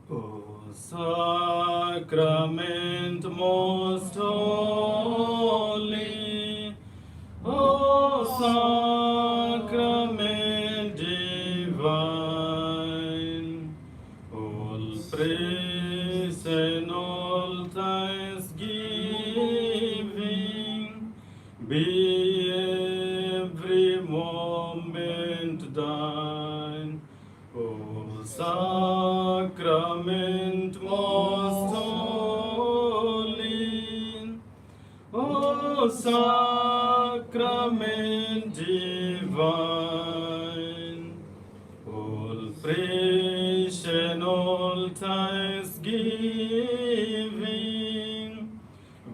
O sacrament most holy, O sacrament divine, all praise and all thanksgiving be every moment thine. O sacrament most holy, O sacrament divine, all praise and all thanksgiving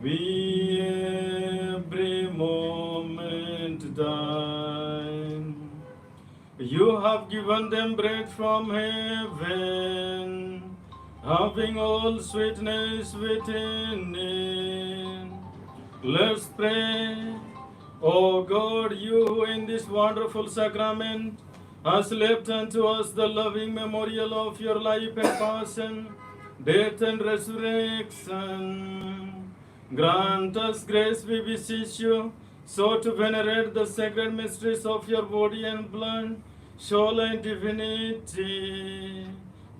be every moment thine. You have given them bread from heaven, having all sweetness within it. Let's pray. O God, you who in this wonderful sacrament has left unto us the loving memorial of your life and passion, death and resurrection, grant us grace, we beseech you, so to venerate the sacred mysteries of your body and blood, soul and divinity,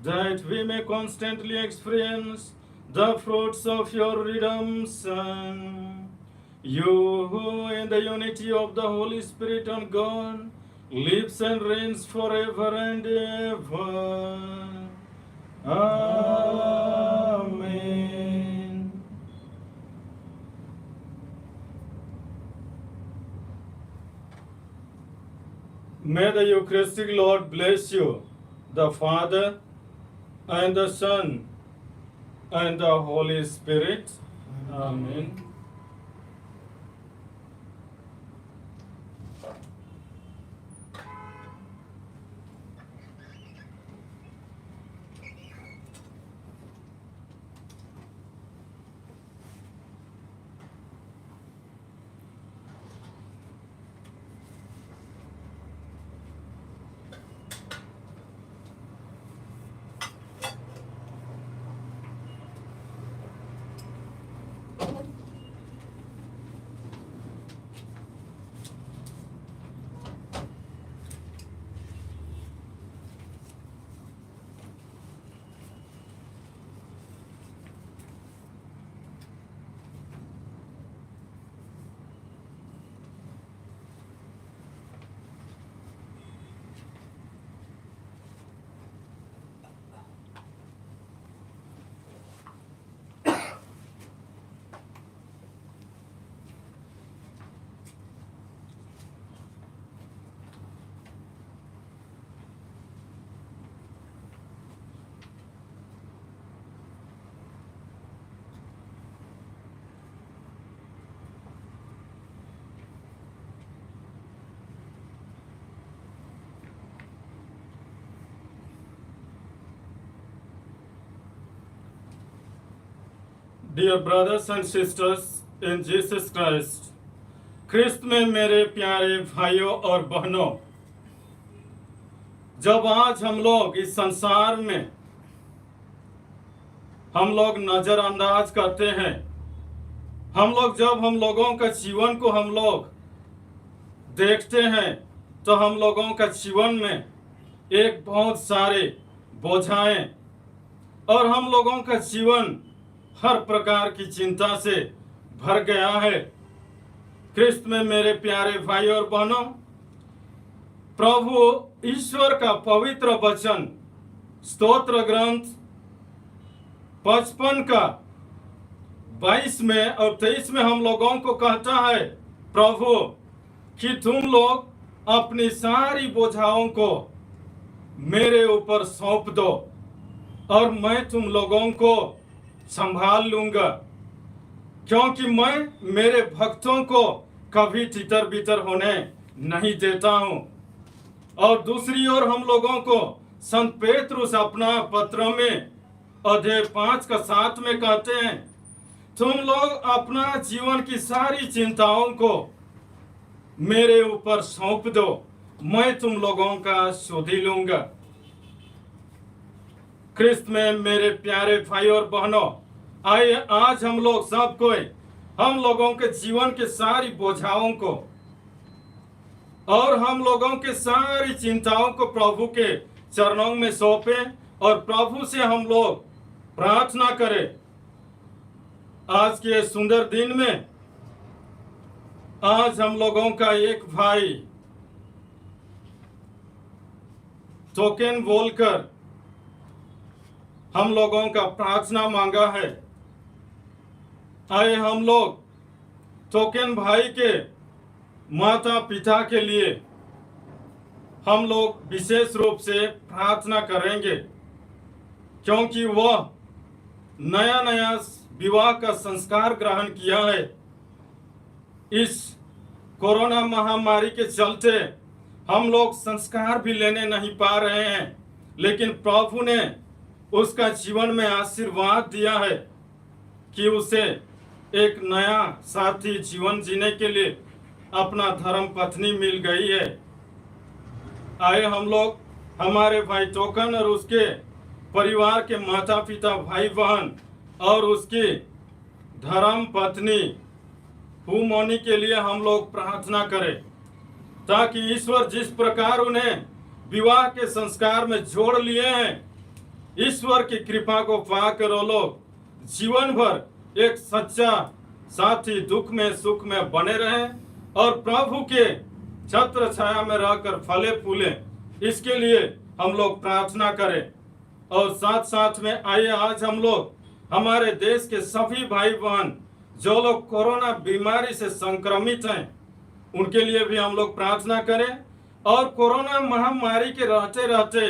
that we may constantly experience the fruits of your redemption. You who in the unity of the Holy Spirit and God lives and reigns forever and ever. Amen. May the Eucharistic Lord bless you, the Father and the Son and the Holy Spirit. Amen. Dear brothers and sisters in Jesus Christ, ख्रिस्त में मेरे प्यारे भाइयों और बहनों, जब आज हम लोग इस संसार में हम लोग नजरअंदाज करते हैं, जब हम लोगों का जीवन को हम लोग देखते हैं, तो हम लोगों का जीवन में एक बहुत सारे बोझाएं और हम लोगों का जीवन हर प्रकार की चिंता से भर गया है। ख्रिस्त में मेरे प्यारे भाई और बहनों, प्रभु ईश्वर का पवित्र वचन स्तोत्र ग्रंथ 55 का 22 में और 23 में हम लोगों को कहता है, प्रभु कि तुम लोग अपनी सारी बोझाओं को मेरे ऊपर सौंप दो और मैं तुम लोगों को संभाल लूंगा, क्योंकि मैं मेरे भक्तों को कभी तितर बितर होने नहीं देता हूं। और दूसरी ओर हम लोगों को संत पेतरुस अपना पत्र में अध्याय 5 का 7 में कहते हैं, तुम लोग अपना जीवन की सारी चिंताओं को मेरे ऊपर सौंप दो, मैं तुम लोगों का सुधि लूंगा। ख्रिस्त में मेरे प्यारे भाई और बहनों, आइए आज हम लोग सब कोई हम लोगों के जीवन के सारी बोझाओं को और हम लोगों के सारी चिंताओं को प्रभु के चरणों में सौंपें और प्रभु से हम लोग प्रार्थना करें। आज के सुंदर दिन में आज हम लोगों का एक भाई टोकन बोलकर हम लोगों का प्रार्थना मांगा है। आए हम लोग टोकन भाई के माता पिता के लिए हम लोग विशेष रूप से प्रार्थना करेंगे, क्योंकि वह नया नया विवाह का संस्कार ग्रहण किया है। इस कोरोना महामारी के चलते हम लोग संस्कार भी लेने नहीं पा रहे हैं, लेकिन प्रभु ने उसका जीवन में आशीर्वाद दिया है कि उसे एक नया साथी जीवन जीने के लिए अपना धर्म पत्नी मिल गई है। आए हम लोग हमारे भाई टोकन और उसके परिवार के माता पिता भाई बहन और उसकी धर्म पत्नी हुमोनी के लिए हम लोग प्रार्थना करें, ताकि ईश्वर जिस प्रकार उन्हें विवाह के संस्कार में जोड़ लिए हैं, ईश्वर की कृपा को पाकर वो लोग जीवन भर एक सच्चा साथी दुख में सुख में बने रहें और प्रभु के छत्र छाया में रहकर फले फूले, इसके लिए हम लोग प्रार्थना करें। और साथ साथ में आइए आज हम लोग हमारे देश के सभी भाई बहन जो लोग कोरोना बीमारी से संक्रमित हैं, उनके लिए भी हम लोग प्रार्थना करें। और कोरोना महामारी के रहते रहते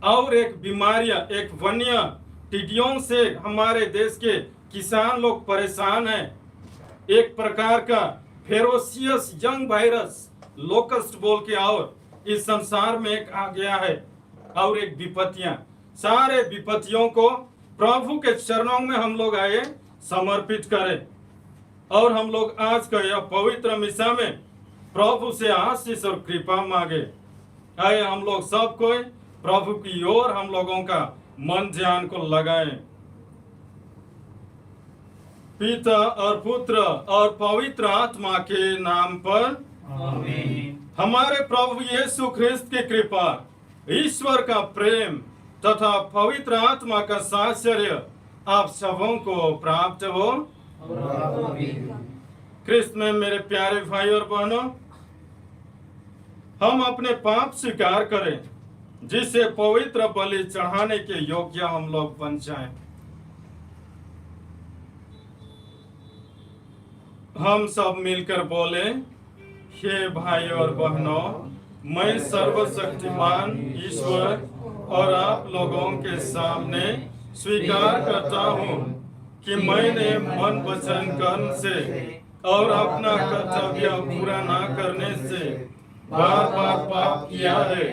और एक बीमारियां, एक वन्य टिड्डियों से हमारे देश के किसान लोग परेशान हैं। एक प्रकार का फेरोसियस यंग वायरस लोकस्ट बोल के और इस संसार में एक आ गया है, और एक विपत्तियां, सारे विपत्तियों को प्रभु के चरणों में हम लोग आए समर्पित करें और हम लोग आज का यह पवित्र मिसा में प्रभु से आशीष और कृपा मांगे। आए हम लोग सब कोई प्रभु की ओर हम लोगों का मन ध्यान को लगाएं। पिता और पुत्र और पवित्र आत्मा के नाम पर आमीन। हमारे प्रभु यीशु ख्रिस्त की कृपा, ईश्वर का प्रेम तथा पवित्र आत्मा का साहचर्य आप सबों को प्राप्त हो। ख्रिस्त में मेरे प्यारे भाई और बहनों, हम अपने पाप स्वीकार करें, जिसे पवित्र बलि चढ़ाने के योग्य हम लोग बन जाएं। हम सब मिलकर बोले, हे भाई और बहनों, मैं सर्वशक्तिमान ईश्वर और आप लोगों के सामने स्वीकार करता हूँ कि मैंने मन वचन कर्म से और अपना कर्तव्य पूरा ना करने से बार बार पाप किया है।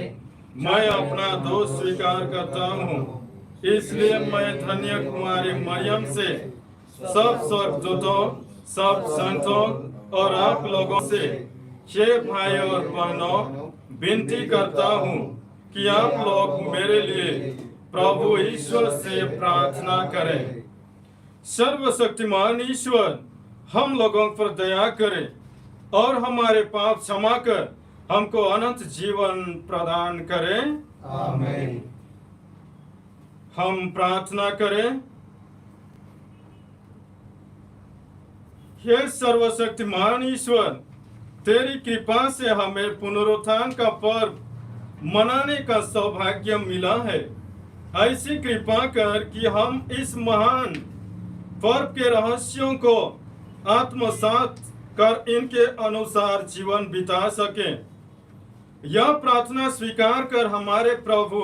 मैं अपना दोष स्वीकार करता हूँ, इसलिए मैं धन्य कुमारी मरियम से, सब स्वर्गदूतों, सब संतों और आप लोगों से, हे भाई और बहनों, विनती करता हूँ कि आप लोग मेरे लिए प्रभु ईश्वर से प्रार्थना करें। सर्वशक्तिमान ईश्वर हम लोगों पर दया करे और हमारे पाप क्षमा कर हमको अनंत जीवन प्रदान करें। आमीन। हम प्रार्थना करें। हे सर्वशक्तिमान ईश्वर, तेरी कृपा से हमें पुनरुत्थान का पर्व मनाने का सौभाग्य मिला है। ऐसी कृपा कर कि हम इस महान पर्व के रहस्यों को आत्मसात कर इनके अनुसार जीवन बिता सकें। यह प्रार्थना स्वीकार कर हमारे प्रभु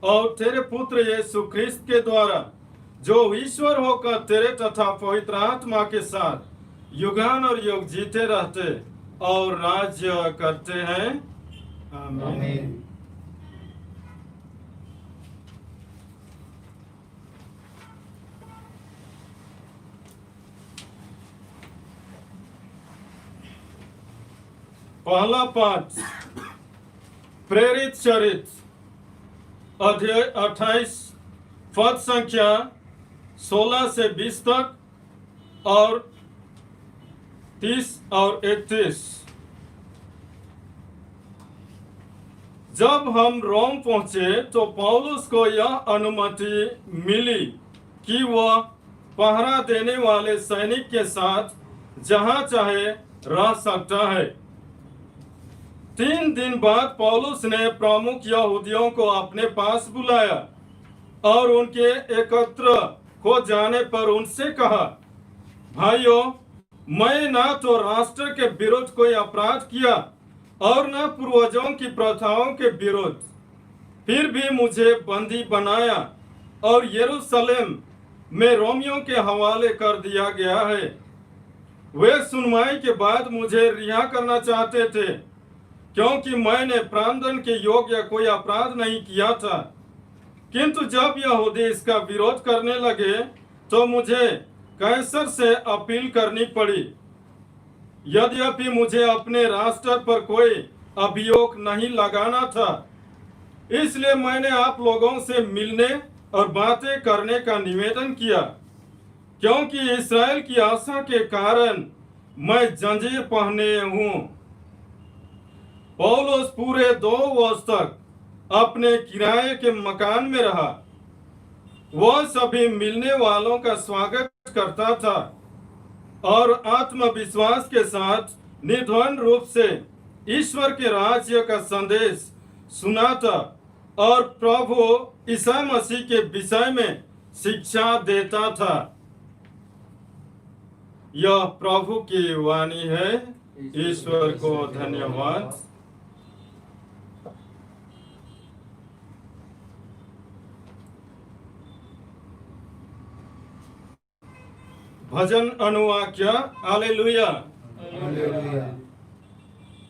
और तेरे पुत्र यीशु ख्रिस्त के द्वारा, जो ईश्वर होकर तेरे तथा पवित्र आत्मा के साथ युगान और युग जीते रहते और राज्य करते हैं। आमीन। पहला पाठ, प्रेरित चरित्र अध्याय 28 पद संख्या 16 से 20 तक और 30 और 31। जब हम रोम पहुंचे तो पौलुस को यह अनुमति मिली कि वह पहरा देने वाले सैनिक के साथ जहां चाहे रह सकता है। 3 दिन बाद पौलुस ने प्रमुख यहूदियों को अपने पास बुलाया और उनके एकत्र हो जाने पर उनसे कहा, भाइयों, मैं ना तो राष्ट्र के विरुद्ध कोई अपराध किया और न पूर्वजों की प्रथाओं के विरुद्ध, फिर भी मुझे बंदी बनाया और यरूशलेम में रोमियों के हवाले कर दिया गया है। वे सुनवाई के बाद मुझे रिहा करना चाहते थे क्योंकि मैंने प्राणदंड के योग्य कोई अपराध नहीं किया था, किंतु जब यहूदी इसका विरोध करने लगे तो मुझे कैसर से अपील करनी पड़ी। यद्यपि मुझे अपने राष्ट्र पर कोई अभियोग नहीं लगाना था, इसलिए मैंने आप लोगों से मिलने और बातें करने का निवेदन किया, क्योंकि इस्राएल की आशा के कारण मैं जंजीर पहने हूँ। पौलुस पूरे 2 वर्ष तक अपने किराए के मकान में रहा। वह सभी मिलने वालों का स्वागत करता था और आत्मविश्वास के साथ निर्द्वंद रूप से ईश्वर के राज्य का संदेश सुनाता और प्रभु ईसा मसीह के विषय में शिक्षा देता था। यह प्रभु की वाणी है। ईश्वर को धन्यवाद। भजन अनुवाक्य। हालेलुया।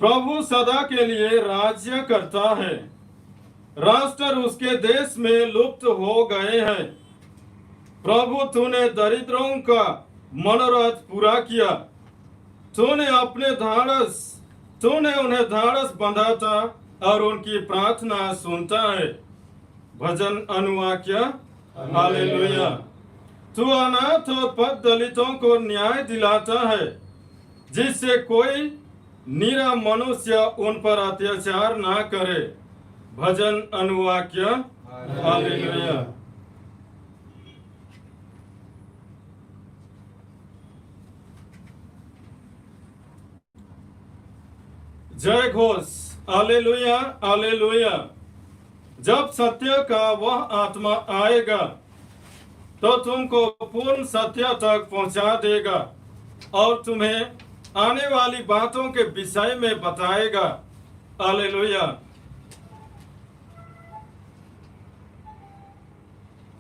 प्रभु सदा के लिए राज्य करता है। राष्ट्र उसके देश में लुप्त हो गए हैं। प्रभु तूने दरिद्रों का मनोरथ पूरा किया। तूने उन्हें धाड़स बंधा था और उनकी प्रार्थना सुनता है। भजन अनुवाक्य। हालेलुया। तू अनाथ और पद दलितों को न्याय दिलाता है, जिससे कोई निरा मनुष्य उन पर अत्याचार ना करे। भजन अनुवाक्य। हालेलुया। जय घोष। हालेलुया। हालेलुया। जब सत्य का वह आत्मा आएगा तो तुमको पूर्ण सत्य तक पहुंचा देगा और तुम्हें आने वाली बातों के विषय में बताएगा। हालेलुया।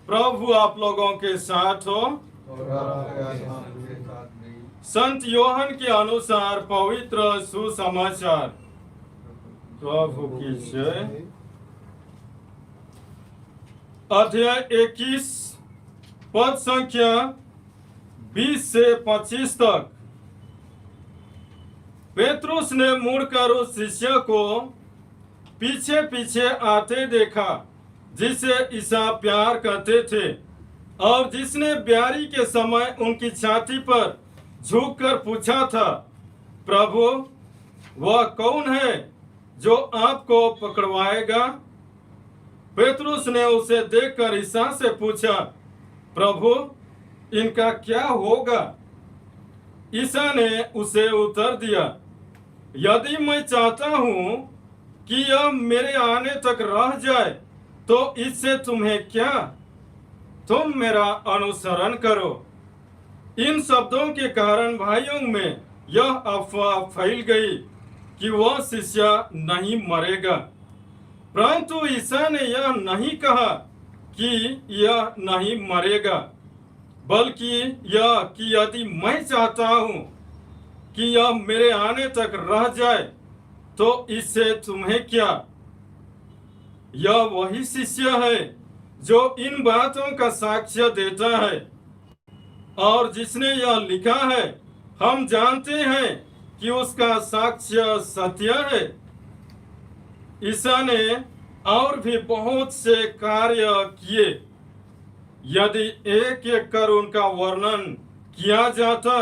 प्रभु आप लोगों के साथ हो। संत योहन के अनुसार पवित्र सुसमाचार। प्रभु की जय। अध्याय 21 पद संख्या 20 से 25 तक। पेतरुस ने मुड़कर उस शिष्य को पीछे पीछे आते देखा जिसे ईसा प्यार करते थे और जिसने ब्यारी के समय उनकी छाती पर झुककर पूछा था, प्रभु, वह कौन है जो आपको पकड़वाएगा? पेतरुस ने उसे देखकर ईसा से पूछा, प्रभु, इनका क्या होगा? ईसा ने उसे उत्तर दिया, यदि मैं चाहता हूं कि यह मेरे आने तक रह जाए तो इससे तुम्हें क्या? तुम मेरा अनुसरण करो। इन शब्दों के कारण भाइयों में यह अफवाह फैल गई कि वह शिष्य नहीं मरेगा। परंतु ईसा ने यह नहीं कहा कि यह नहीं मरेगा, बल्कि यह कि यदि मैं चाहता हूं कि यह मेरे आने तक रह जाए तो इससे तुम्हें क्या? यह वही शिष्य है जो इन बातों का साक्ष्य देता है और जिसने यह लिखा है, हम जानते हैं कि उसका साक्ष्य सत्य है। ईसा ने और भी बहुत से कार्य किए यदि एक एक कर उनका वर्णन किया जाता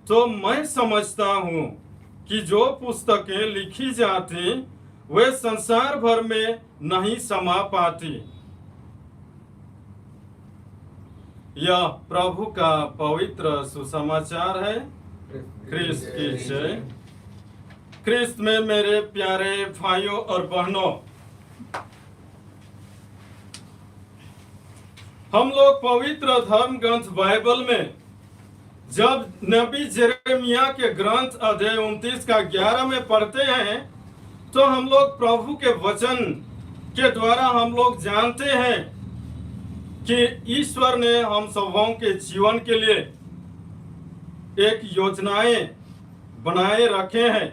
तो मैं समझता हूँ कि जो पुस्तकें लिखी जाती वे संसार भर में नहीं समा पाती। यह प्रभु का पवित्र सुसमाचार है। ख्रिस्त की जय। ख्रिस्त में मेरे प्यारे भाइयों और बहनों, हम लोग पवित्र धर्म ग्रंथ बाइबल में जब नबी यिर्मयाह के ग्रंथ अध्याय 29 का 11 में पढ़ते हैं तो हम लोग प्रभु के वचन के द्वारा हम लोग जानते हैं कि ईश्वर ने हम सबों के जीवन के लिए एक योजनाएं बनाए रखे हैं।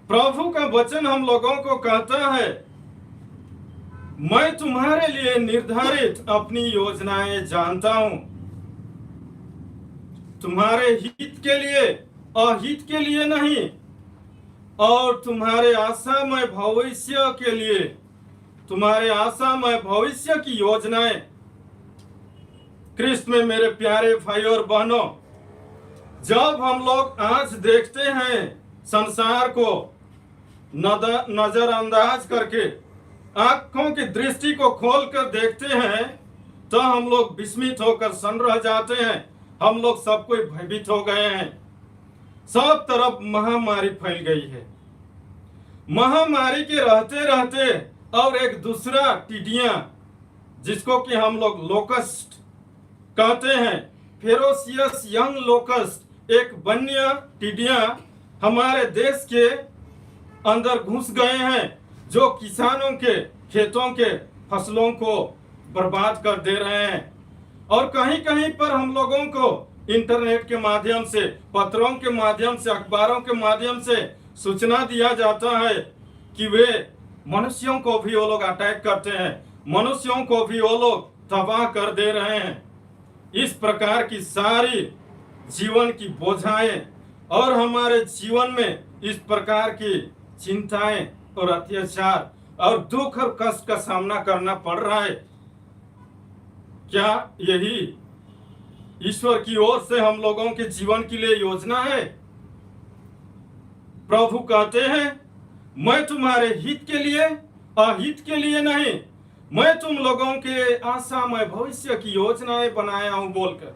प्रभु का वचन हम लोगों को कहता है, मैं तुम्हारे लिए निर्धारित अपनी योजनाएं जानता हूं, तुम्हारे हित के लिए, अहित के लिए नहीं, और तुम्हारे आशामय भविष्य के लिए, तुम्हारे आशामय भविष्य की योजनाएं। ख्रिस्त में मेरे प्यारे भाई और बहनों, जब हम लोग आज देखते हैं संसार को नजरअंदाज करके, आंखों की दृष्टि को खोलकर देखते हैं तो हम लोग विस्मित होकर सन्न रह जाते हैं। हम लोग सब कोई भयभीत हो गए हैं। सब तरफ महामारी फैल गई है। महामारी के रहते रहते और एक दूसरा टिड्डियां, जिसको कि हम लोग लोकस्ट कहते हैं, फेरोसियस यंग लोकस्ट, एक वन्य टिड्डियां हमारे देश के अंदर घुस गए हैं, जो किसानों के खेतों के फसलों को बर्बाद कर दे रहे हैं। और कहीं कहीं पर हम लोगों को इंटरनेट के माध्यम से, पत्रों के माध्यम से, अखबारों के माध्यम से सूचना दिया जाता है कि वे मनुष्यों को भी वो लोग अटैक करते हैं, मनुष्यों को भी वो लोग तबाह कर दे रहे हैं। इस प्रकार की सारी जीवन की बोझाएं और हमारे जीवन में इस प्रकार की चिंताएं और अत्याचार और दुख और कष्ट का सामना करना पड़ रहा है। क्या यही ईश्वर की ओर से हम लोगों के जीवन के लिए योजना है? प्रभु कहते हैं, मैं तुम्हारे हित के लिए, अहित के लिए नहीं, मैं तुम लोगों के आशामय भविष्य की योजनाएं बनाया हूं बोलकर।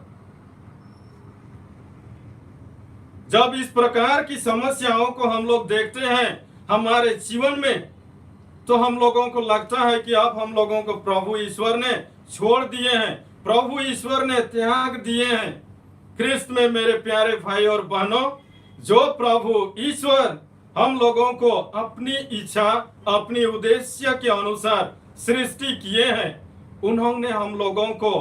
जब इस प्रकार की समस्याओं को हम लोग देखते हैं हमारे जीवन में, तो हम लोगों को लगता है कि अब हम लोगों को प्रभु ईश्वर ने छोड़ दिए हैं, प्रभु ईश्वर ने त्याग दिए हैं। ख्रिस्त में मेरे प्यारे भाई और बहनों, जो प्रभु ईश्वर हम लोगों को अपनी इच्छा, अपनी उद्देश्य के अनुसार सृष्टि किए हैं, उन्होंने हम लोगों को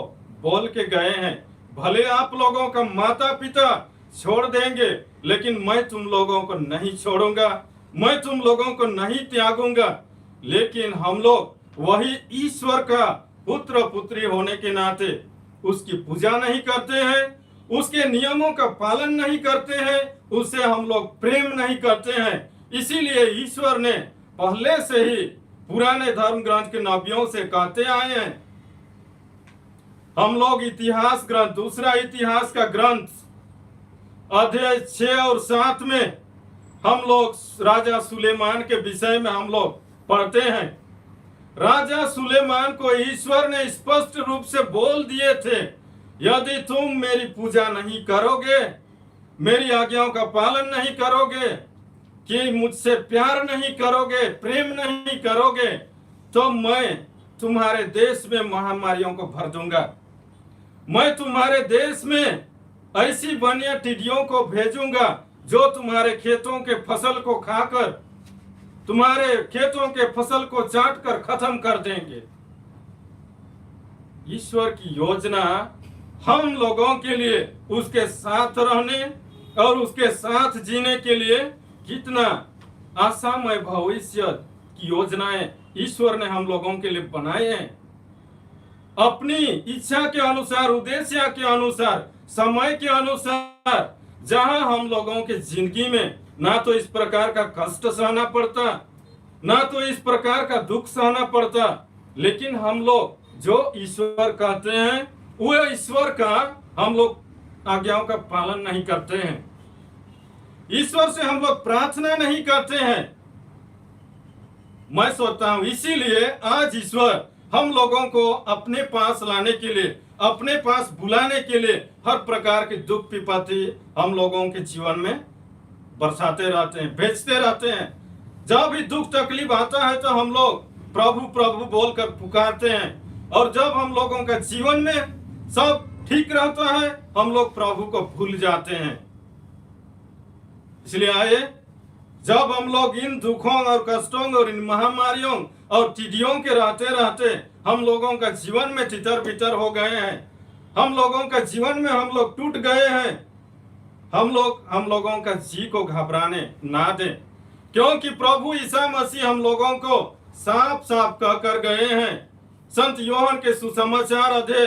बोल के गए हैं, भले आप लोगों का माता पिता छोड़ देंगे, लेकिन मैं तुम लोगों को नहीं छोड़ूंगा, मैं तुम लोगों को नहीं त्यागूंगा। लेकिन हम लोग वही ईश्वर का पुत्र पुत्री होने के नाते उसकी पूजा नहीं करते हैं, उसके नियमों का पालन नहीं करते हैं, उससे हम लोग प्रेम नहीं करते हैं। इसीलिए ईश्वर ने पहले से ही पुराने धर्म ग्रंथ के नबियों से कहते आए हैं। हम लोग इतिहास ग्रंथ, दूसरा इतिहास का ग्रंथ अध्याय 6 और 7 में हम लोग राजा सुलेमान के विषय में हम लोग पढ़ते हैं। राजा सुलेमान को ईश्वर ने स्पष्ट रूप से बोल दिए थे, यदि तुम मेरी पूजा नहीं करोगे, मेरी आज्ञाओं का पालन नहीं करोगे, कि मुझसे प्यार नहीं करोगे, प्रेम नहीं करोगे, तो मैं तुम्हारे देश में महामारियों को भर दूंगा। मैं तुम्हारे देश में ऐसी वन्य टिड्डियों को भेजूंगा जो तुम्हारे खेतों के फसल को खाकर, तुम्हारे खेतों के फसल को चाट कर खत्म कर देंगे। ईश्वर की योजना हम लोगों के लिए उसके साथ रहने और उसके साथ जीने के लिए कितना आशामय भविष्य की योजनाएं ईश्वर ने हम लोगों के लिए बनाए हैं। अपनी इच्छा के अनुसार, उद्देश्य के अनुसार, समय के अनुसार, जहां हम लोगों के जिंदगी में ना तो इस प्रकार का कष्ट सहना पड़ता, ना तो इस प्रकार का दुख सहना पड़ता, लेकिन हम लोग जो ईश्वर कहते हैं वो ईश्वर का हम लोग आज्ञाओं का पालन नहीं करते हैं, ईश्वर से हम लोग प्रार्थना नहीं करते हैं। मैं सोचता हूं इसीलिए आज ईश्वर हम लोगों को अपने पास लाने के लिए, अपने पास बुलाने के लिए हर प्रकार की दुख विपत्ति हम लोगों के जीवन में बरसाते रहते हैं, भेजते रहते हैं। जब भी दुख तकलीफ आता है तो हम लोग प्रभु प्रभु बोलकर पुकारते हैं, और जब हम लोगों का जीवन में सब ठीक रहता है हम लोग प्रभु को भूल जाते हैं। इसलिए आए, जब हम लोग इन दुखों और कष्टों और इन महामारियों और टिड्डियों के रहते रहते हम लोगों का जीवन में तितर बितर हो गए हैं, हम लोगों का जीवन में हम लोग टूट गए हैं, हम लोगों का जी को घबराने ना दें, क्योंकि प्रभु ईसा मसीह हम लोगों को साफ साफ कहकर गए हैं। संत योहन के सुसमाचार अध्याय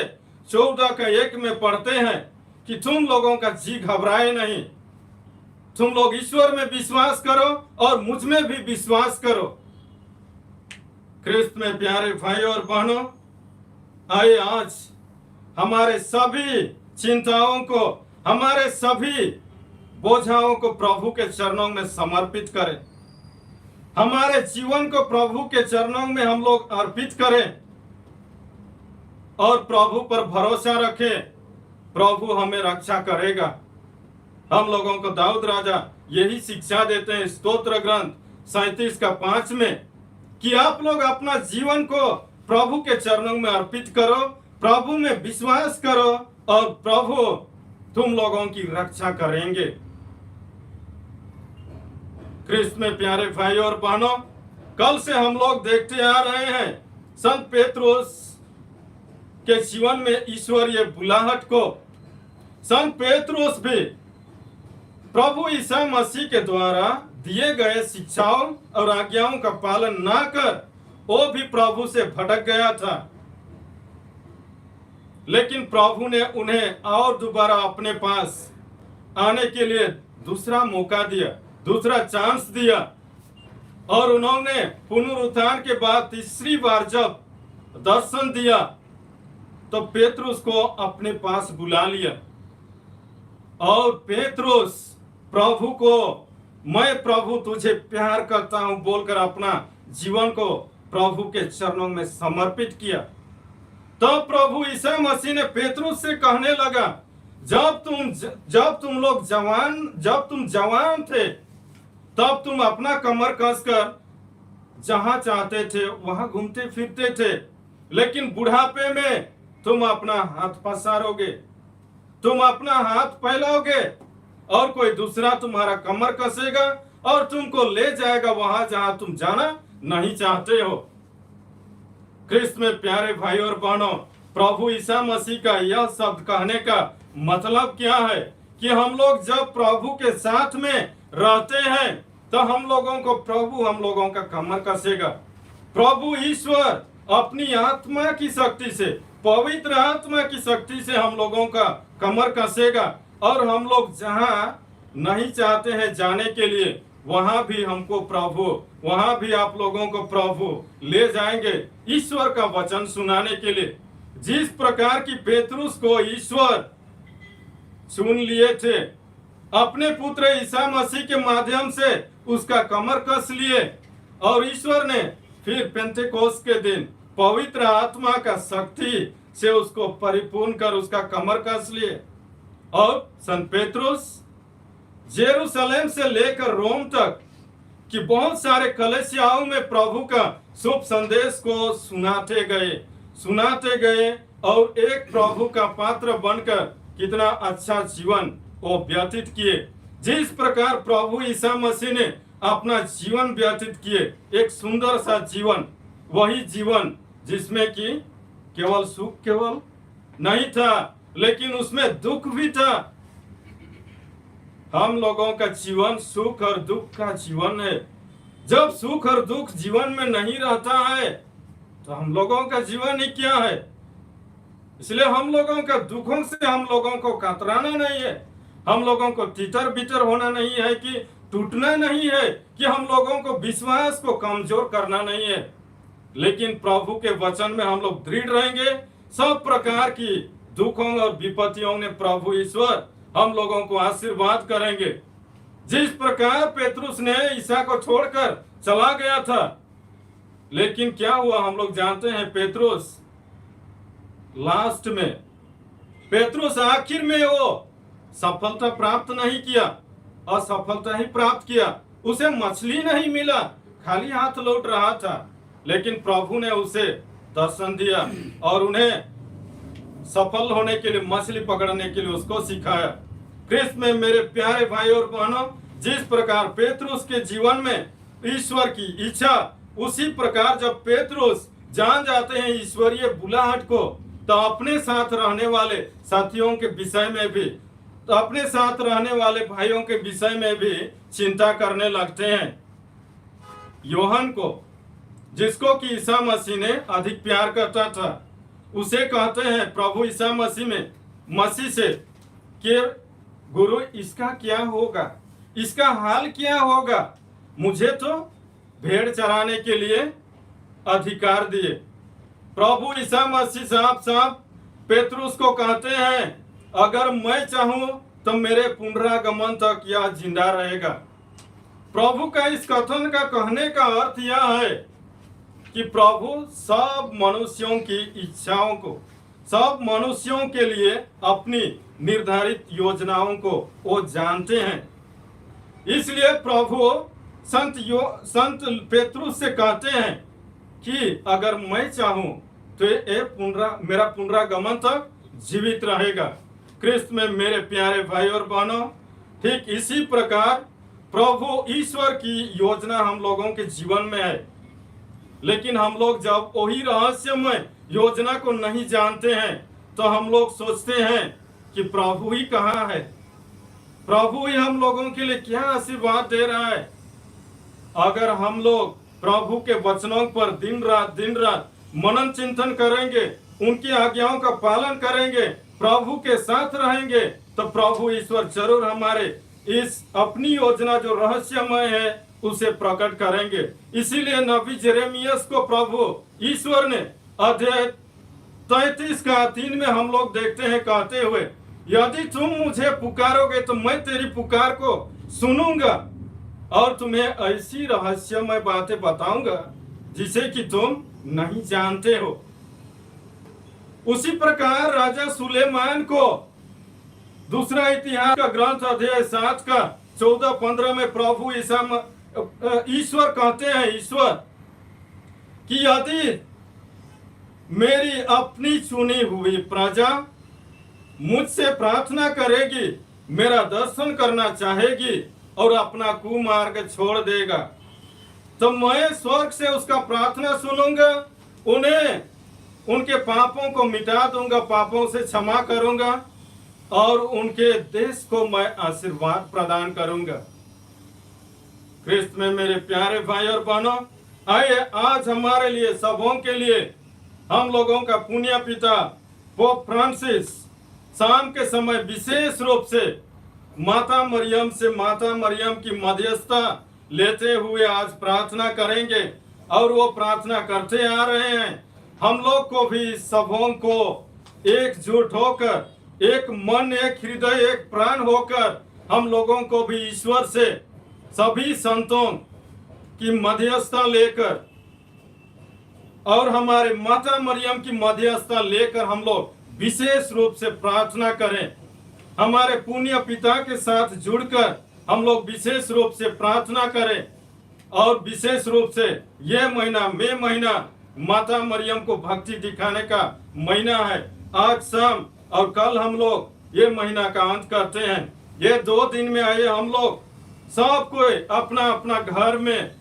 14:1 में पढ़ते हैं कि तुम लोगों का जी घबराए नहीं, तुम लोग ईश्वर में विश्वास करो और मुझ में भी विश्वास करो। क्रिस्त में प्यारे भाइयों और बहनों, आइए आज हमारे सभी चिंताओं को, हमारे सभी बोझाओं को प्रभु के चरणों में समर्पित करें, हमारे जीवन को प्रभु के चरणों में हम लोग अर्पित करें और प्रभु पर भरोसा रखें। प्रभु हमें रक्षा करेगा। हम लोगों को दाऊद राजा यही शिक्षा देते हैं स्तोत्र ग्रंथ 37:5 में कि आप लोग अपना जीवन को प्रभु के चरणों में अर्पित करो, प्रभु में विश्वास करो और प्रभु तुम लोगों की रक्षा करेंगे। क्रिस्त में प्यारे भाइयों और बहनों, कल से हम लोग देखते आ रहे हैं संत पेत्रुस के जीवन में ईश्वरीय बुलाहट को। संत पेत्रुस भी प्रभु ईसा मसीह के द्वारा दिए गए शिक्षाओं और आज्ञाओं का पालन ना कर वो भी प्रभु से भटक गया था, लेकिन प्रभु ने उन्हें और दोबारा अपने पास आने के लिए दूसरा मौका दिया, दूसरा चांस दिया, और उन्होंने पुनरुत्थान के बाद तीसरी बार जब दर्शन दिया तो पेत्रुस को अपने पास बुला लिया, और पेत्रुस प्रभु को मैं प्रभु तुझे प्यार करता हूं बोलकर अपना जीवन को प्रभु के चरणों में समर्पित किया। तब तो प्रभु ईसा मसीह ने पेत्रुस से कहने लगा, जब तुम जवान थे तब तुम अपना कमर कसकर जहां चाहते थे वहां घूमते फिरते थे, लेकिन बुढ़ापे में तुम अपना हाथ पसारोगे, तुम अपना हाथ फैलाओगे और कोई दूसरा तुम्हारा कमर कसेगा और तुमको ले जाएगा वहां जहां तुम जाना नहीं चाहते हो। क्रिस्त में प्यारे भाई और बहनों, प्रभु ईसा मसीह का यह शब्द कहने का मतलब क्या है कि हम लोग जब प्रभु के साथ में रहते हैं तो हम लोगों को प्रभु हम लोगों का कमर कसेगा। प्रभु ईश्वर अपनी आत्मा की शक्ति से, पवित्र आत्मा की शक्ति से हम लोगों का कमर कसेगा, और हम लोग जहां नहीं चाहते हैं जाने के लिए वहां भी हमको प्रभु, वहां भी आप लोगों को प्रभु ले जाएंगे ईश्वर का वचन सुनाने के लिए। जिस प्रकार की पेत्रुस को ईश्वर चुन लिए थे, अपने पुत्र ईसा मसीह के माध्यम से उसका कमर कस लिए, और ईश्वर ने फिर पेंतेकोस्त के दिन पवित्र आत्मा का शक्ति से उसको परिपूर्ण कर उसका कमर कस लिए। और संत पेत्रुस जेरूशलेम से लेकर रोम तक कि बहुत सारे कलीसियाओं में प्रभु का शुभ संदेश को सुनाते गए और एक प्रभु का पात्र बनकर कितना अच्छा जीवन वो व्यतीत किए। जिस प्रकार प्रभु ईसा मसीह ने अपना जीवन व्यतीत किए, एक सुंदर सा जीवन, वही जीवन जिसमें कि केवल सुख केवल नहीं था, लेकिन उसमें दुख भी था। हम लोगों का जीवन सुख और दुख का जीवन है। जब सुख और दुख जीवन में नहीं रहता है तो हम लोगों का जीवन ही क्या है। इसलिए हम लोगों का दुखों से हम लोगों को कतराना नहीं है, हम लोगों को तितर बितर होना नहीं है, कि टूटना नहीं है, कि हम लोगों को विश्वास को कमजोर करना नहीं है। लेकिन प्रभु के वचन में हम लोग दृढ़ रहेंगे। सब प्रकार की दुखों और विपत्तियों ने प्रभु ईश्वर हम लोगों को आशीर्वाद करेंगे। जिस प्रकार पेतरुस ने ईसा को छोड़कर चला गया था, लेकिन क्या हुआ हम लोग जानते हैं। पेतरुस लास्ट में, पेतरुस आखिर में वो सफलता प्राप्त नहीं किया, असफलता ही प्राप्त किया। उसे मछली नहीं मिला, खाली हाथ लौट रहा था, लेकिन प्रभु ने उसे दर्शन दिया और उन्हें सफल होने के लिए, मछली पकड़ने के लिए उसको सिखाया। क्रिस्त में मेरे प्यारे भाई और बहनों, जिस प्रकार पेतरुस के जीवन में ईश्वर की इच्छा, उसी प्रकार जब पेतरुस जान जाते हैं ईश्वरीय बुलाहट को, तो अपने साथ रहने वाले साथियों के विषय में भी, तो अपने साथ रहने वाले भाइयों के विषय में भी चिंता करने लगते हैं। योहन को, जिसको कि ईसा मसीह ने अधिक प्यार करता था, उसे कहते हैं प्रभु ईसा मसीह से कि गुरु इसका क्या होगा, इसका हाल क्या होगा। मुझे तो भेड़ चराने के लिए अधिकार दिए। प्रभु ईसा मसीह साफ पेतरुस को कहते हैं, अगर मैं चाहूं तो मेरे पुनरागमन तक यह जिंदा रहेगा। प्रभु का इस कथन का कहने का अर्थ यह है कि प्रभु सब मनुष्यों की इच्छाओं को, सब मनुष्यों के लिए अपनी निर्धारित योजनाओं को वो जानते हैं। इसलिए प्रभु संत पेतरुस से कहते हैं कि अगर मैं चाहूं तो मेरा पुनरागमन तक जीवित रहेगा। क्रिस्त में मेरे प्यारे भाई और बहनों, ठीक इसी प्रकार प्रभु ईश्वर की योजना हम लोगों के जीवन में है, लेकिन हम लोग जब वही रहस्यमय योजना को नहीं जानते हैं तो हम लोग सोचते हैं कि प्रभु ही कहाँ है, प्रभु ही हम लोगों के लिए क्या आशीर्वाद दे रहा है। अगर हम लोग प्रभु के वचनों पर दिन रात मनन चिंतन करेंगे, उनकी आज्ञाओं का पालन करेंगे, प्रभु के साथ रहेंगे, तो प्रभु ईश्वर जरूर हमारे इस अपनी योजना जो रहस्यमय है उसे प्रकट करेंगे। इसीलिए नबी जेरेमियस को प्रभु ईश्वर ने अध्याय 33 का 3 में हम लोग देखते हैं कहते हुए, यदि तुम मुझे पुकारोगे तो मैं तेरी पुकार को सुनूंगा और तुम्हें ऐसी रहस्यमय बातें बताऊंगा जिसे कि तुम नहीं जानते हो। उसी प्रकार राजा सुलेमान को दूसरा इतिहास का ग्रंथ अध्याय 7 का 14-15 में प्रभु ईश्वर कहते हैं, ईश्वर कि यदि मेरी अपनी चुनी हुई प्रजा मुझसे प्रार्थना करेगी, मेरा दर्शन करना चाहेगी और अपना कुमार्ग छोड़ देगा, तो मैं स्वर्ग से उसका प्रार्थना सुनूंगा, उन्हें उनके पापों को मिटा दूंगा, पापों से क्षमा करूंगा और उनके देश को मैं आशीर्वाद प्रदान करूंगा। क्रिस्त में मेरे प्यारे भाई और बहनों, आइए आज हमारे लिए, सबों के लिए, हम लोगों का पुण्य पिता पोप फ्रांसिस शाम के समय विशेष रूप से माता मरियम की मध्यस्थता लेते हुए आज प्रार्थना करेंगे और वो प्रार्थना करते आ रहे हैं। हम लोग को भी सबों को एकजुट होकर, एक मन, एक हृदय, एक प्राण होकर हम लोगों को भी ईश्वर से सभी संतों की मध्यस्थता लेकर और हमारे माता मरियम की मध्यस्थता लेकर हम लोग विशेष रूप से प्रार्थना करें। हमारे पुण्य पिता के साथ जुड़कर हम लोग विशेष रूप से प्रार्थना करें और विशेष रूप से यह महीना, मई महीना, माता मरियम को भक्ति दिखाने का महीना है। आज शाम और कल हम लोग ये महीना का अंत करते हैं। ये 2 दिन में आइए हम लोग सब कोई अपना अपना घर में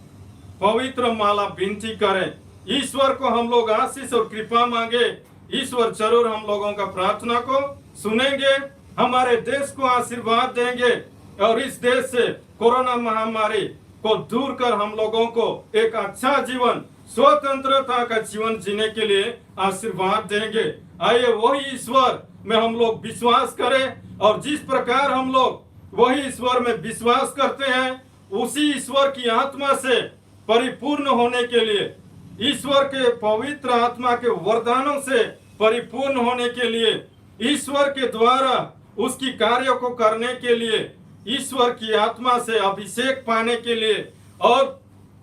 पवित्र माला विनती करें, ईश्वर को हम लोग आशीष और कृपा मांगे। ईश्वर जरूर हम लोगों का प्रार्थना को सुनेंगे, हमारे देश को आशीर्वाद देंगे और इस देश से कोरोना महामारी को दूर कर हम लोगों को एक अच्छा जीवन, स्वतंत्रता का जीवन जीने के लिए आशीर्वाद देंगे। आइए वही ईश्वर में हम लोग विश्वास करें और जिस प्रकार हम लोग वही ईश्वर में विश्वास करते हैं, उसी ईश्वर की आत्मा से परिपूर्ण होने के लिए ईश्वर के पवित्र आत्मा के वरदानों से परिपूर्ण होने के लिए, ईश्वर के द्वारा उसकी कार्यों को करने के लिए, ईश्वर की आत्मा से अभिषेक पाने के लिए और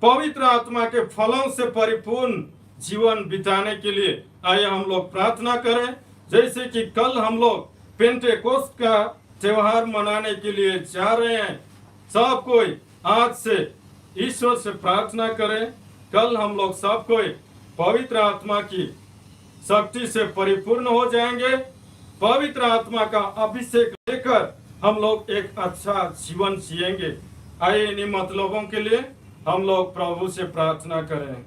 पवित्र आत्मा के फलों से परिपूर्ण जीवन बिताने के लिए आइए हम लोग प्रार्थना करें। जैसे कि कल हम लोग पेंटेकोस्त का त्योहार मनाने के लिए जा रहे हैं, सब कोई आज से ईश्वर से प्रार्थना करें, कल हम लोग सब कोई पवित्र आत्मा की शक्ति से परिपूर्ण हो जाएंगे। पवित्र आत्मा का अभिषेक लेकर हम लोग एक अच्छा जीवन जिएंगे। आइए इन्हीं मतलबों के लिए हम लोग प्रभु से प्रार्थना करें।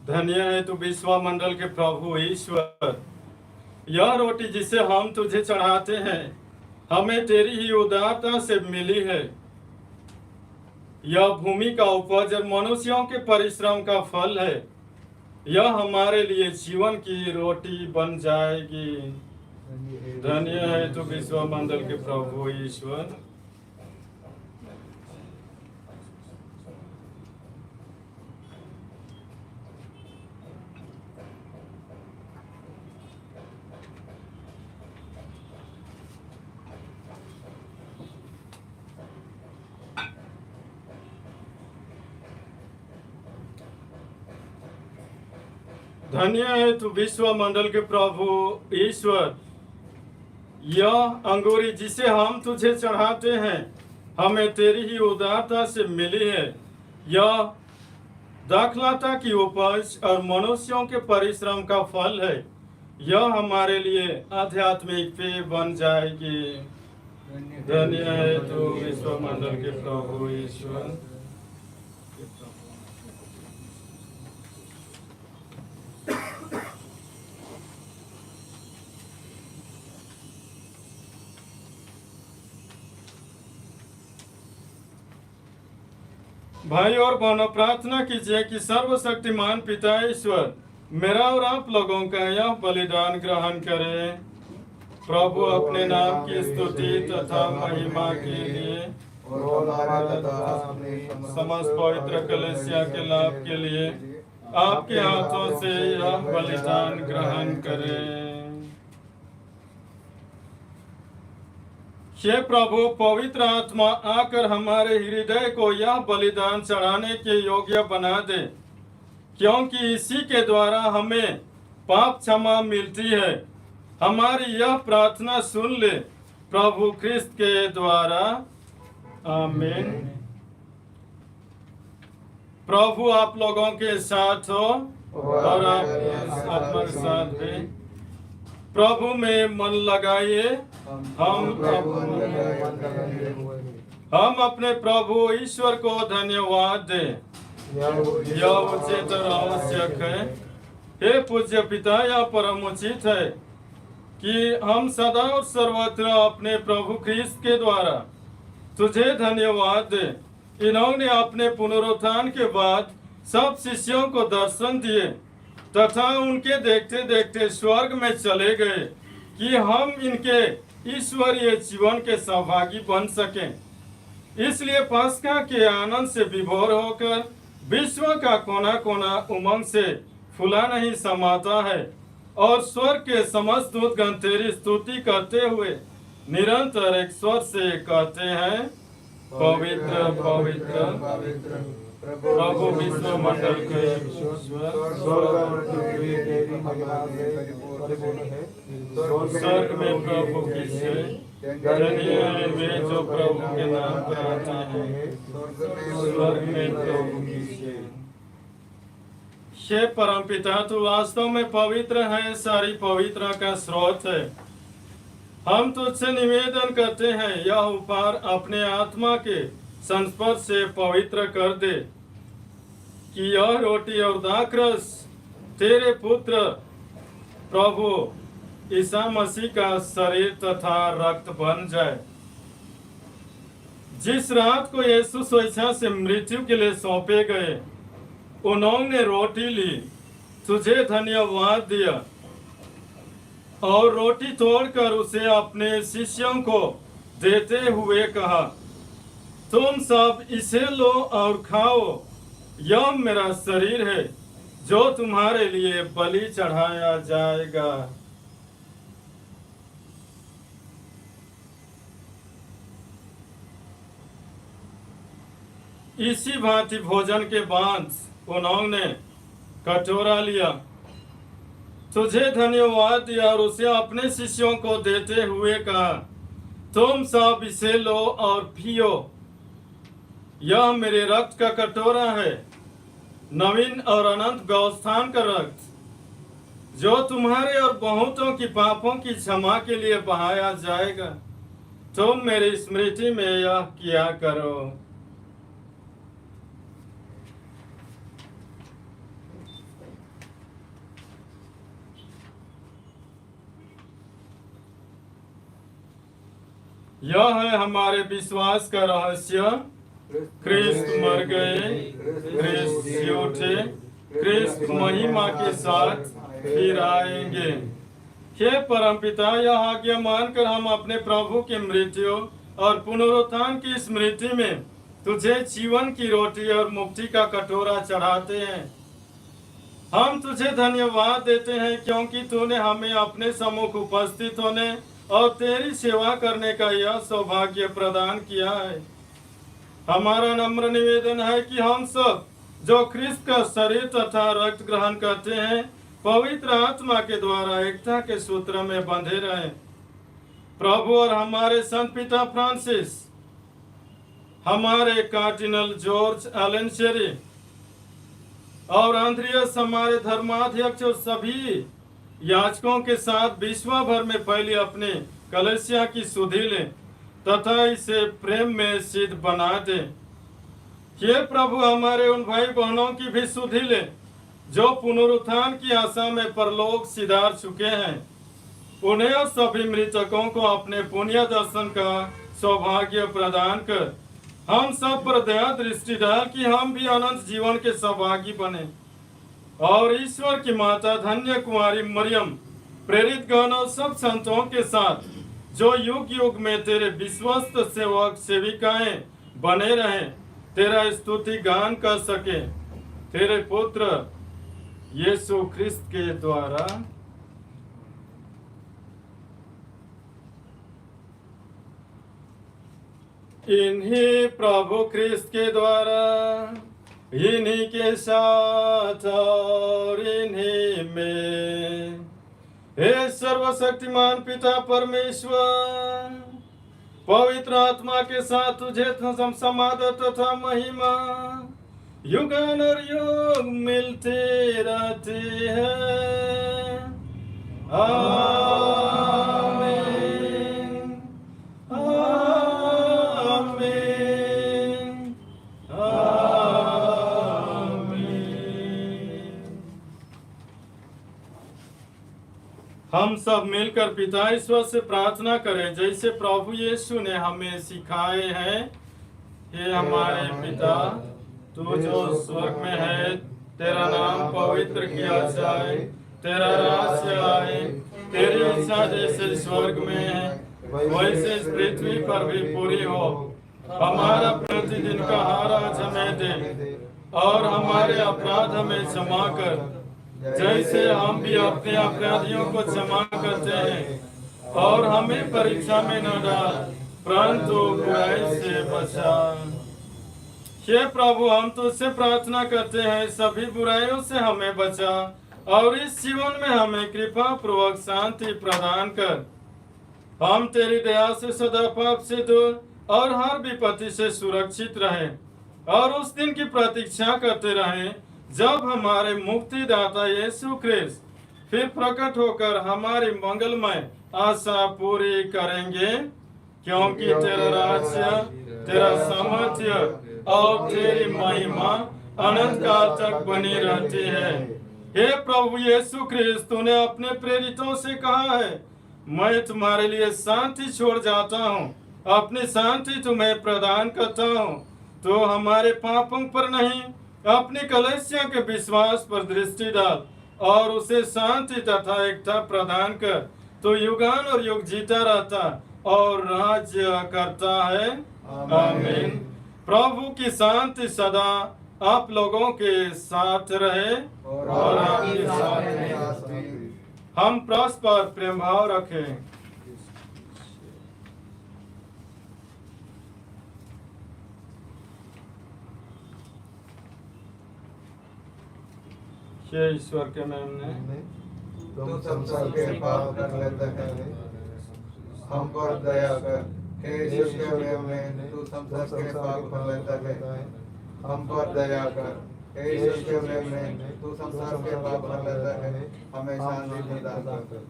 धन्य है तू विश्वमंडल के प्रभु ईश्वर, यह रोटी जिसे हम तुझे चढ़ाते हैं हमें तेरी ही उदारता से मिली है। यह भूमि का उपज और मनुष्यों के परिश्रम का फल है। यह हमारे लिए जीवन की रोटी बन जाएगी। धन्य है तू विश्वमंडल के प्रभु ईश्वर। धन्य है तू विश्वमंडल के प्रभु ईश्वर। यह अंगूरी जिसे हम तुझे चढ़ाते हैं हमें तेरी ही उदारता से मिली है। यह दाखलता की उपज और मनुष्यों के परिश्रम का फल है। यह हमारे लिए आध्यात्मिक पेय बन जाएगी। धन्य है तू विश्वमंडल के प्रभु ईश्वर। भाई और बहनों, प्रार्थना कीजिए कि सर्वशक्तिमान पिता ईश्वर मेरा और आप लोगों का यह बलिदान ग्रहण करें। प्रभु अपने नाम की स्तुति तथा महिमा के लिए समस्त पवित्र कलीसिया के लाभ के लिए आपके हाथों से यह बलिदान ग्रहण करें। हे प्रभु, पवित्र आत्मा आकर हमारे हृदय को यह बलिदान चढ़ाने के योग्य बना दे, क्योंकि इसी के द्वारा हमें पाप क्षमा मिलती है। हमारी यह प्रार्थना सुन ले प्रभु ख्रिस्त के द्वारा, आमीन। प्रभु आप लोगों के साथ हो और आप आत्मा के साथ भी। प्रभु में मन लगाइए। हम अपने प्रभु ईश्वर को धन्यवाद दें। यह उचित और आवश्यक है। हे पूज्य पिता, यह परम उचित है कि हम सदा और सर्वत्र अपने प्रभु ख्रिस्त के द्वारा तुझे धन्यवाद दें। इन्होंने अपने पुनरुत्थान के बाद सब शिष्यों को दर्शन दिए तथा उनके देखते देखते स्वर्ग में चले गए कि हम इनके ईश्वरीय जीवन के सहभागी बन सकें। इसलिए पस्का के आनंद से विभोर होकर विश्व का कोना कोना उमंग से फुला नहीं समाता है और स्वर्ग के समस्त दूतगण तेरी स्तुति करते हुए निरंतर एक स्वर से कहते हैं, पवित्र पवित्र प्रभु विश्वमंडल के ईश्वर, स्वर्ग में प्रभु की जय। धन्य है वे जो प्रभु के नाम पर आते हैं, स्वर्ग में प्रभु की जय। हे परमपिता, तू वास्तव में पवित्र है, सारी पवित्र का स्रोत है। हम तुझसे निवेदन करते हैं, यह उपहार अपने आत्मा के संस्पर्श से पवित्र कर दे कि यह रोटी और दाखरस तेरे पुत्र प्रभु ईसा मसीह का शरीर तथा रक्त बन जाए। जिस रात को यीशु स्वेच्छा से मृत्यु के लिए सौंपे गए, उन्होंने रोटी ली, तुझे धन्यवाद दिया और रोटी तोड़कर उसे अपने शिष्यों को देते हुए कहा, तुम सब इसे लो और खाओ, यह मेरा शरीर है जो तुम्हारे लिए बलि चढ़ाया जाएगा। इसी भांति भोजन के बाद उन्होंने कटोरा लिया, तुझे धन्यवाद दिया और उसे अपने शिष्यों को देते हुए कहा, तुम सब इसे लो और पियो, यह मेरे रक्त का कटोरा है, नवीन और अनंत गौस्थान का रक्त, जो तुम्हारे और बहुतों की पापों की क्षमा के लिए बहाया जाएगा। तुम मेरी स्मृति में यह किया करो। यह है हमारे विश्वास का रहस्य, क्रिस्त मर गए, क्रिस्त जी उठे, क्रिस्त महिमा के साथ फिर आएंगे। हे परमपिता, यह आज्ञा मानकर हम अपने प्रभु की मृत्यु और पुनरुत्थान की स्मृति में तुझे जीवन की रोटी और मुक्ति का कटोरा चढ़ाते हैं। हम तुझे धन्यवाद देते हैं क्योंकि तूने हमें अपने सम्मुख उपस्थित होने और तेरी सेवा करने का यह सौभाग्य प्रदान किया है। हमारा नम्र निवेदन है कि हम सब जो ख्रिस्त का शरीर तथा रक्त ग्रहण करते हैं, पवित्र आत्मा के द्वारा एकता के सूत्र में बंधे रहें। प्रभु और हमारे संत पिता फ्रांसिस, हमारे कार्डिनल जॉर्ज एलेंशेरी और आंद्रियस हमारे धर्माध्यक्ष और सभी याजकों के साथ विश्व भर में फैली अपने कलीसिया की सुधि लें तथा इसे प्रेम में सिद्ध बना दे। हे प्रभु, हमारे उन भाई बहनों की भी सुधि ले जो पुनरुत्थान की आशा में परलोक सिधार चुके हैं। उन्हें और सभी मृतकों को अपने पुण्य दर्शन का सौभाग्य प्रदान कर हम सब पर दया दृष्टि डाल कि हम भी अनंत जीवन के सौभागी बने और ईश्वर की माता धन्य कुमारी मरियम, प्रेरित गण और सब संतों के साथ जो युग युग में तेरे विश्वस्त सेवक सेविकाएं बने रहें, तेरा स्तुति गान कर सके। तेरे पुत्र यीशु ख्रिस्त के द्वारा। इन्हीं प्रभु ख्रिस्त के द्वारा, इन्हीं के साथ और इन्हीं में, हे सर्वशक्तिमान पिता परमेश्वर, पवित्र आत्मा के साथ तुझे समादर तथा महिमा युगान और युग मिलते रहते हैं। आमीन, आमीन, आमीन। हम सब मिलकर पिता ईश्वर से प्रार्थना करें जैसे प्रभु यीशु ने हमें सिखाए हैं। हे हमारे पिता, तू जो स्वर्ग में है, तेरा नाम पवित्र किया जाए, तेरा राज्य आए, तेरी इच्छा जैसे स्वर्ग में है वैसे इस पृथ्वी पर भी पूरी हो। हमारा प्रतिदिन का आहार आज हमें दे और हमारे अपराध हमें क्षमा कर जैसे हम भी अपने अपराधियों को क्षमा करते हैं, और हमें परीक्षा में न डाल परंतु बुराई से बचा। हे प्रभु, हम तुझसे प्रार्थना करते हैं सभी बुराइयों से हमें बचा और इस जीवन में हमें कृपा पूर्वक शांति प्रदान कर। हम तेरी दया से सदा पाप से दूर और हर विपत्ति से सुरक्षित रहें और उस दिन की प्रतीक्षा करते रहें जब हमारे मुक्तिदाता यीशु ख्रिस्त फिर प्रकट होकर हमारी मंगलमय आशा पूरी करेंगे, क्योंकि तेरा राज्य, तेरा सामर्थ्य और तेरी महिमा अनंत काल तक बनी रहती है। हे प्रभु यीशु ख्रिस्त, तूने अपने प्रेरितों से कहा है, मैं तुम्हारे लिए शांति छोड़ जाता हूँ, अपनी शांति तुम्हें प्रदान करता हूँ। तो हमारे पापों पर नहीं, अपनी कलीसिया के विश्वास पर दृष्टि डाल और उसे शांति तथा एकता प्रदान कर। तो युगान और युग जीता रहता और राज्य करता है। आमीन। प्रभु की शांति सदा आप लोगों के साथ रहे और आपके साथ रहे। हम परस्पर प्रेम भाव रखें। हे ईश्वर के मेमने, तुम संसार के पाप कर लेते हैं, हम पर दया कर। हे ईश्वर के मेमने, तू संसार के पाप कर लेता है, हम पर दया कर। हे ईश्वर के मेमने, तू संसार के पाप कर लेता है, हमें शांति प्रदान कर।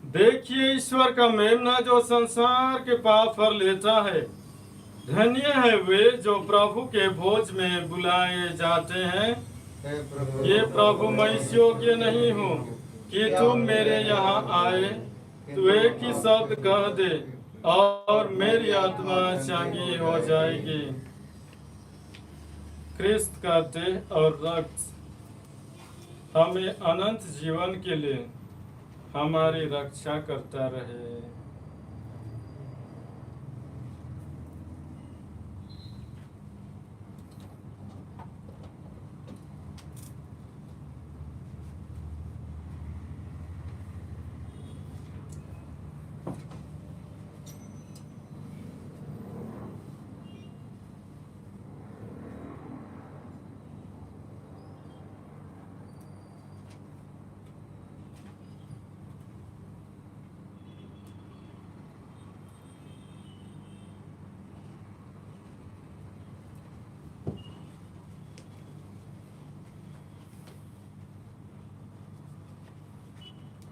देखिए ईश्वर का मेमना जो संसार के पाप पर लेता है। धन्य है वे जो प्रभु के भोज में बुलाए जाते हैं। ये प्रभु, मैं इस योग्य नहीं हूँ कि तुम मेरे यहाँ आए, तू एक ही शब्द कह दे और मेरी आत्मा चंगी हो जाएगी। क्रिस्त का देह और रक्त हमें अनंत जीवन के लिए हमारी रक्षा करता रहे।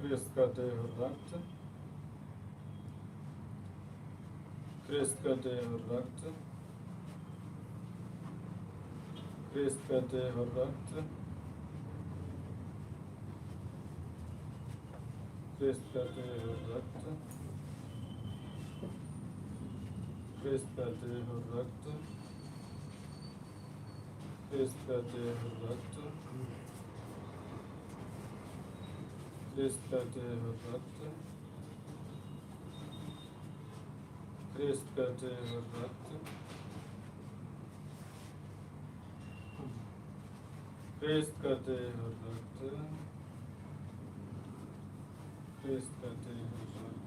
क्रिस्त का देह और रक्त, क्रिस्त का देह और रक्त, क्रिस्त का देह और रक्त, क्रिस्त का देह और रक्त, क्रिस्त का देह और रक्त, क्रिस्त का देह और रक्त, क्रिस्त का देह और रक्त, क्रिस्त का देह और रक्त, क्रिस्त का देह और रक्त, क्रिस्त का देह और रक्त।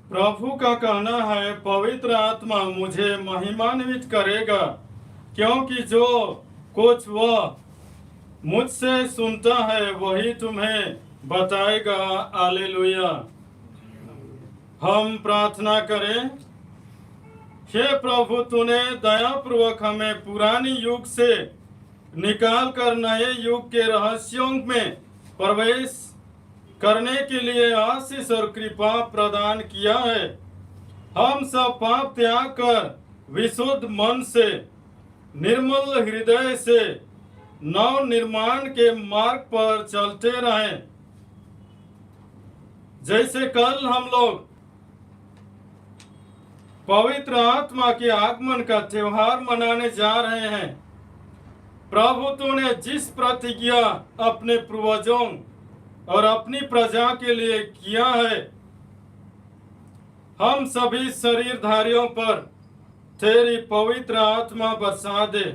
प्रभु का कहना है, पवित्र आत्मा मुझे महिमान्वित करेगा, क्योंकि जो कुछ वह मुझसे सुनता है वही तुम्हें बताएगा। हालेलुया। हम प्रार्थना करें। हे प्रभु, तूने दयापूर्वक हमें पुरानी युग से निकाल कर नए युग के रहस्यों में प्रवेश करने के लिए आशीष और कृपा प्रदान किया है। हम सब पाप त्याग कर विशुद्ध मन से, निर्मल हृदय से नव निर्माण के मार्ग पर चलते रहें। जैसे कल हम लोग पवित्र आत्मा के आगमन का त्योहार मनाने जा रहे हैं, प्रभु तूने जिस प्रतिज्ञा अपने पूर्वजों और अपनी प्रजा के लिए किया है, हम सभी शरीरधारियों पर तेरी पवित्र आत्मा बरसा दे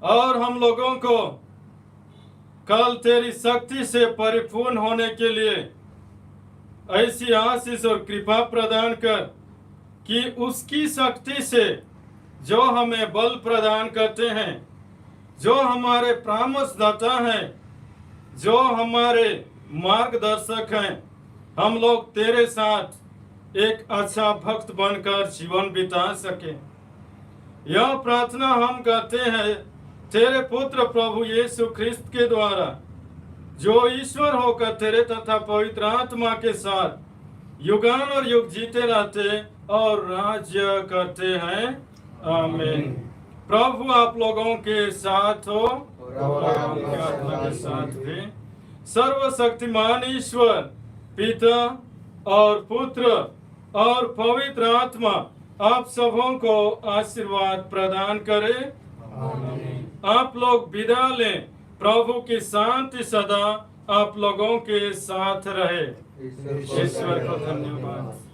और हम लोगों को कल तेरी शक्ति से परिपूर्ण होने के लिए ऐसी आशीष और कृपा प्रदान कर कि उसकी शक्ति से जो हमें बल प्रदान करते हैं, जो हमारे परामर्शदाता हैं, जो हमारे मार्गदर्शक हैं, हम लोग तेरे साथ एक अच्छा भक्त बनकर जीवन बिता सके। यह प्रार्थना हम करते हैं तेरे पुत्र प्रभु यीशु ख्रिस्त के द्वारा, जो ईश्वर होकर तेरे तथा पवित्र आत्मा के साथ युगान और युग जीते रहते और राज्य करते हैं। आमीन। प्रभु आप लोगों के साथ हो और आपकी आत्मा के साथ भी। सर्वशक्तिमान ईश्वर पिता और पुत्र और पवित्र आत्मा आप सबों को आशीर्वाद प्रदान करे। आप लोग विदा लें। प्रभु की शांति सदा आप लोगों के साथ रहे। ईश्वर को धन्यवाद।